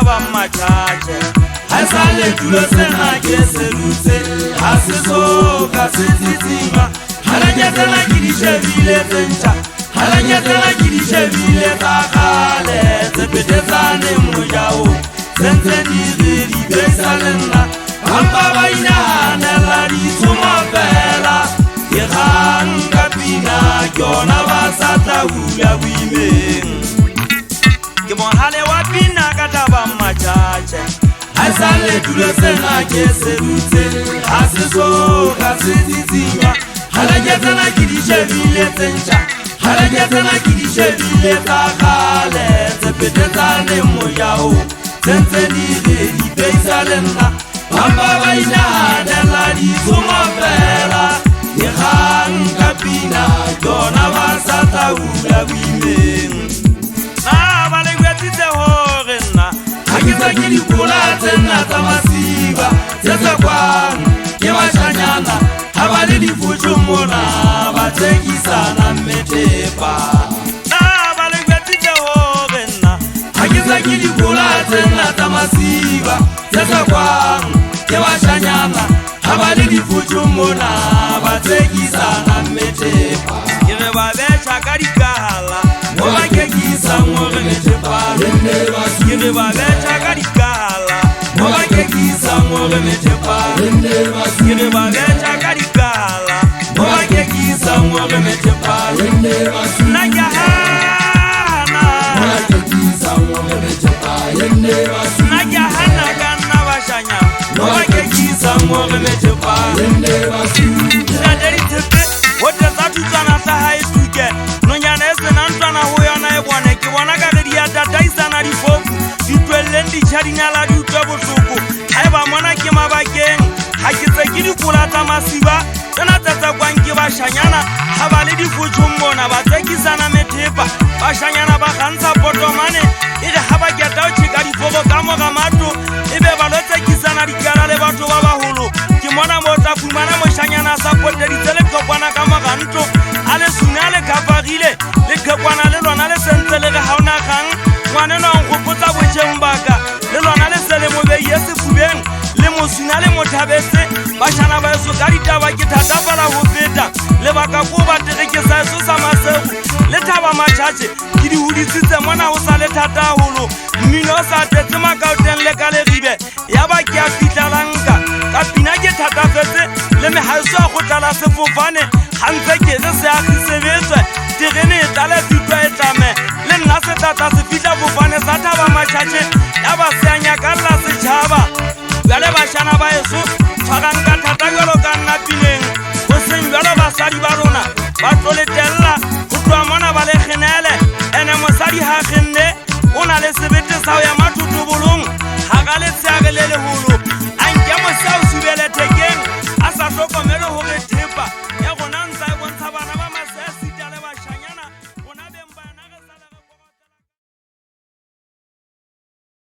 ba mmathathe ha sale tulo sena ke selutse ha se so ka se tsitsima halanyatela ke di shebile tsentsa halanyatela ke di shebile tsa kgale tse petetsane mojao sentse di besalena bamba ba inahanela ditshoma fela ke kgang ka pina ke yona ba sa tla hula boimeng ke mohale wa pina ka taba mmathathe ha sale tulo sena ke selutse ha se so ka se tsitsima halanyatela ke di shebile tsentsa halanyatela ke di shebile tsa kgale tse petetsane mojao sentse di beisalena bamba ba inahanela ditshoma fela ke kgang ka pina yona ba sa tla hula boimeng ba le gwetsitse hore nna ha ke tsa ke dikola tsena tsa masiba tse tsakwang ke bashanyana ha ba le difuthu mona ba tsekisana methepa ba le gwetsitse hore nna ha ke tsa ke dikola tsena tsa masiba tse tsakwang ke bashanyana ha ba le difuthu mona ba tsekisana methepa ke re ba betjha ka dikahala mo ba kekisa ngore methepa ke re ba betjha ka dikahala mo ba kekisa ngore methepa ke re ba betjha ka dikahala mo ba kekisa ngore methepa nna ke hana nna ke hana ka nna bashanya mo ba kekisa ngore methepa nna deri tepe hote tsa tutsana sa hae tuke nonyana e sena ntwana ho yona e bone ke bona ka re di atataisana difofu di twelleng ditšhadinyala di utlwe bohloko ha e ba mona ke mabakeng ha ke tse ke dikola tsa masiba tsena tse tsakwang ke bashanyana ha ba le difutshong mona ba tsekisana methepa bashanyana ba kgantsha potomane e re ha ba keta ho tjheka difoko ka moga mato e be ba lo tsekisana dikala le batho ba baholo ke mona mo tla fumana moshanyana sa poteditse le qhokwana ka moga ntlo a le sune a le kafagile le qhokwana le lona le sentse le re ha ona kgang ngwanena o nkgopotsa botjheng baka le lona le se le mobeiye sefubeng le mosuna le mothabetse bashana ba eso ka ditaba ke thatafala ho feta lebaka ko ba terekesa eso sa masego le thaba matšhatše ke di hodisitse mona ho sa le thata haholo mmino o sa tetse makaoteng le ka leribe ya ba ke a fitlalanka ka pina ke thatafetse le mehaeso a go tlala sefofane gantse ke se se agisebetswe terene e tlale fitwa e tlame le nna se tlatla se fitla fofane sa thaba matšhatše ya ba seanyakalla setšhaba bjale bashana ba eso tshwarang ka thata bjalo ka nna pineng go seng bjalo basadi ba rona ba tloletella go tloa mona ba le kgenele ene mosadi ha kgenne o na le sebete sa ho ya mathotobolong ga ga le tseage le leholo a nke mosao subele thekeng a sa hlokomele hore